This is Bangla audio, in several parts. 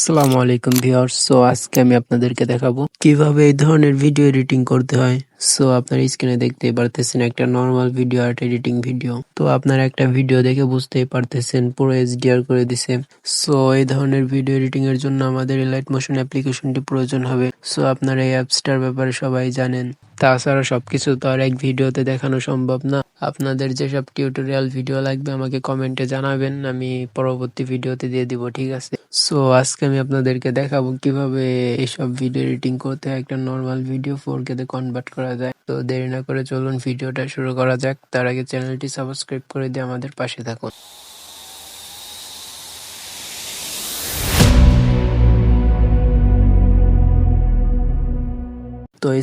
আসসালামু আলাইকুম ভিউয়ার্স। আজকে আমি আপনাদেরকে দেখাবো কিভাবে এই ধরনের ভিডিও এডিটিং করতে হয়। আপনারা স্ক্রিনে দেখতেই পারতেছেন একটা normal video art editing video. আপনারা একটা ভিডিও দেখে বুঝতেই পারতেছেন পুরো এইচডিআর করে দিছে। এই ধরনের ভিডিও এডিটিং এর জন্য আমাদের এলাইট মোশন অ্যাপ্লিকেশনটি প্রয়োজন হবে। আপনারা এই অ্যাপসটার ব্যাপারে সবাই জানেন। তাছাড়া সবকিছু তো আর এক ভিডিওতে দেখানো সম্ভব না। আপনাদের যেসব টিউটোরিয়াল ভিডিও লাগবে আমাকে কমেন্টে জানাবেন, আমি পরবর্তী ভিডিওতে দিয়ে দিব, ঠিক আছে? আজকে আমি আপনাদেরকে দেখাবো কিভাবে এইসব ভিডিও এডিটিং করতে হয়, একটা নর্মাল ভিডিও 4K তে কনভার্ট করা যায়। দেরি না করে চলুন ভিডিওটা শুরু করা যাক। তার আগে চ্যানেলটি সাবস্ক্রাইব করে দিয়ে আমাদের পাশে থাকুন।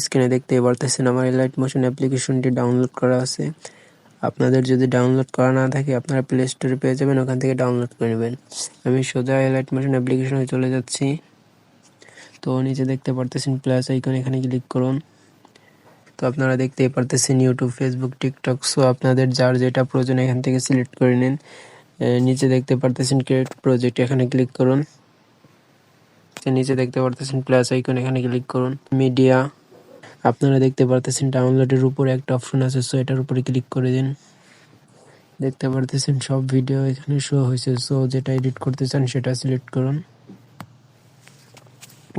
স্ক্রিনে দেখতেই পারতেছেন আমার এলাইট মোশন অ্যাপ্লিকেশনটি ডাউনলোড করা আছে। আপনাদের যদি ডাউনলোড করা না থাকে আপনারা প্লে স্টোরে পেয়ে যাবেন, ওখান থেকে ডাউনলোড করে নেবেন। আমি সোজা এলাইট মোশন অ্যাপ্লিকেশনে চলে যাচ্ছি। নিচে দেখতে পারতেছেন প্লাস আইকন, এখানে ক্লিক করুন। আপনারা দেখতেই পারতেছেন ইউটিউব, ফেসবুক, টিকটক। আপনাদের যার যেটা প্রয়োজন এখান থেকে সিলেক্ট করে নিন। নিচে দেখতে পারতেছেন ক্রিয়েট প্রজেক্ট, এখানে ক্লিক করুন। নিচে দেখতে পারতেছেন প্লাস আইকন, এখানে ক্লিক করুন। মিডিয়া, আপনারা দেখতে পারতেছেন ডাউনলোডের উপরে একটা অপশন আছে, এটার উপরে ক্লিক করে দিন। দেখতে পারতেছেন সব ভিডিও এখানে শো হয়েছে। যেটা এডিট করতে চান সেটা সিলেক্ট করুন।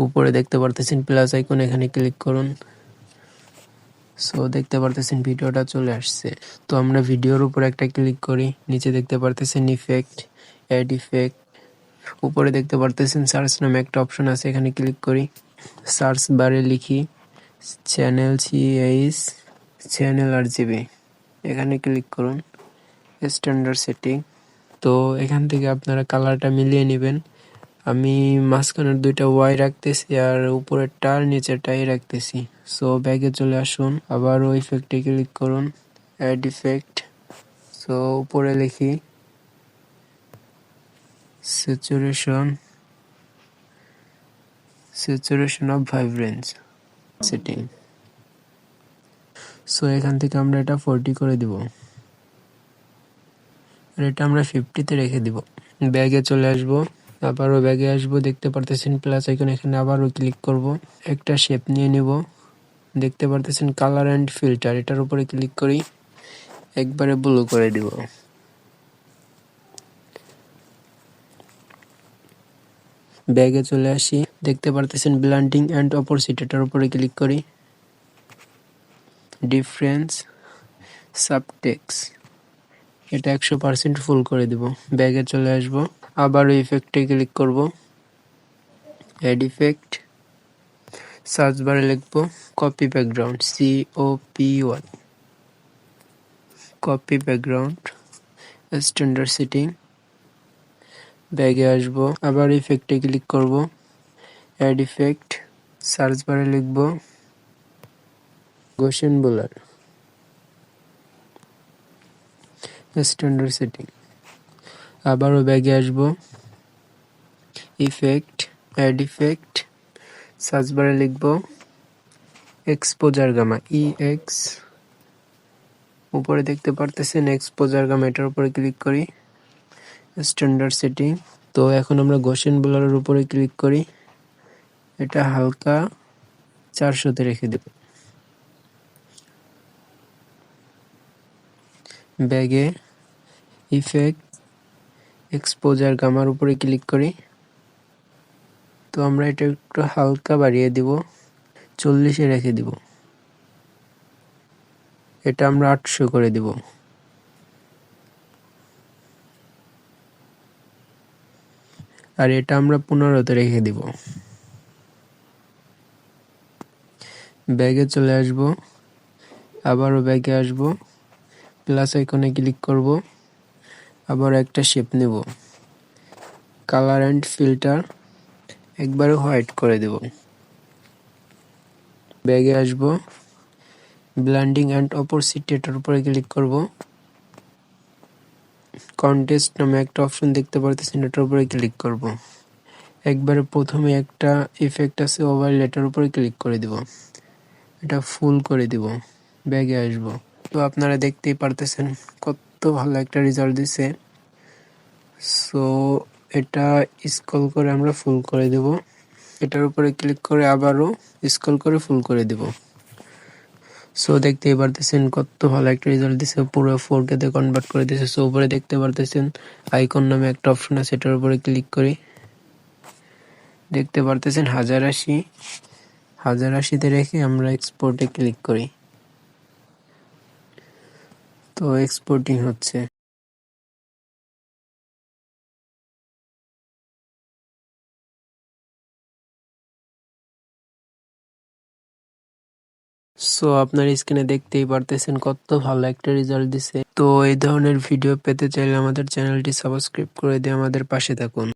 উপরে দেখতে পারতেছেন প্লাস আইকন, এখানে ক্লিক করুন। দেখতে পারতেছেন ভিডিওটা চলে আসছে। আমরা ভিডিওর উপর একটা ক্লিক করি। নিচে দেখতে পারতেছেন ইফেক্ট, অ্যাড ইফেক্ট। উপরে দেখতে পারতেছেন সার্চ নামে একটা অপশন আছে, এখানে ক্লিক করি। সার্চ বারে লিখি চ্যানেল CH চ্যানেল RGB, এখানে ক্লিক করুন। স্ট্যান্ডার্ড সেটিং, এখান থেকে আপনারা কালারটা মিলিয়ে নেবেন। আমি মাঝখানের দুইটা ওয়াই রাখতেছি আর উপরেরটা আর নিচেরটাই রাখতেছি। ব্যাগে চলে আসুন, আবার ওই ইফেক্টে ক্লিক করুন, অ্যাড ইফেক্ট। উপরে লিখি স্যাচুরেশন অফ ভাইব্রেন্স সেটিং। এখান থেকে আমরা এটা 40 করে দিব আর এটা আমরা 50-তে রেখে দিব। ব্যাগে চলে আসবো, আবারও ব্যাগে আসবো। দেখতে পারতেছেন প্লাস আইকন, এখানে আবারও ক্লিক করব। একটা শেপ নিয়ে নিব। দেখতে পারতেছেন কালার অ্যান্ড ফিল্টার, এটার উপরে ক্লিক করি, একবারে ব্লু করে দিব। ব্যাগে চলে আসি, দেখতে পারতেছেন ব্লেন্ডিং অ্যান্ড অপোজিট, এটার উপরে ক্লিক করি। ডিফারেন্স সাবটেক্স, এটা 100% ফুল করে দিব। ব্যাগে চলে আসব, আবারও ইফেক্টে ক্লিক করব, অ্যাড ইফেক্ট। সার্চ বারে লিখব copy background, COPY, copy background, standard setting. ব্যাগে আসব, আবার ইফেক্টে ক্লিক করব, অ্যাড ইফেক্ট। সার্চ বারে লিখব গোশেন বোলার, স্ট্যান্ডার্ড সেটিং। আবারও ব্যাগে আসব, ইফেক্ট, অ্যাড ইফেক্ট। সার্চ বারে লিখব এক্সপোজার গামা, EX। উপরে দেখতে পারতেছেন এক্সপোজার গামা, এটার উপরে ক্লিক করি, স্ট্যান্ডার্ড সেটিং। এখন আমরা গোশেন বোলারের উপরে ক্লিক করি, এটা হালকা 400-তে রেখে দেব। ব্যাগে ইফেক্ট, এক্সপোজার গামার উপরে ক্লিক করি। আমরা এটা একটু হালকা বাড়িয়ে দিব, 40-এ রেখে দিব। এটা আমরা 800 করে দিব। আর এটা আমরা 15-তে রেখে দিব। ব্যাগে চলে আসব, আবারও ব্যাগে আসব, প্লাস আইকনে ক্লিক করব, আবার একটা শেপ নেব, কালার অ্যান্ড ফিল্টার, একবারে হোয়াইট করে দেব। ব্যাগে আসব, ব্লেন্ডিং অ্যান্ড অপোজিট, এটার উপরে ক্লিক করব। কন্টেস্ট নামে একটা অপশন দেখতে পারতেছেন, এটার উপরে ক্লিক করব। একবারে প্রথমে একটা ইফেক্ট আছে ওভারলে, এটার উপরে ক্লিক করে দিব, এটা ফুল করে দিব। ব্যাগে আসব, আপনারা দেখতেই পারতেছেন কত ভালো একটা রেজাল্ট দিছে। এটা স্ক্রল করে আমরা ফুল করে দেব। এটার উপরে ক্লিক করে আবারও স্ক্রল করে ফুল করে দেব। সো দেখতেই পারতেছেন কত ভালো একটা রেজাল্ট দিছে, পুরো 4K তে কনভার্ট করে দিয়েছে। সো উপরে দেখতে পারতেছেন আইকন নামে একটা অপশন আছে, এটার উপরে ক্লিক করি। দেখতে পারতেছেন 1080 তে রেখে আমরা এক্সপোর্টে ক্লিক করি। তো এক্সপোর্টিং হচ্ছে। সো আপনার স্ক্রিনে দেখতেই পারতেছেন কত ভালো একটা রেজাল্ট দিছে। তো এই ধরনের ভিডিও পেতে চাইলে আমাদের চ্যানেলটি সাবস্ক্রাইব করে দিয়ে আমাদের পাশে থাকুন।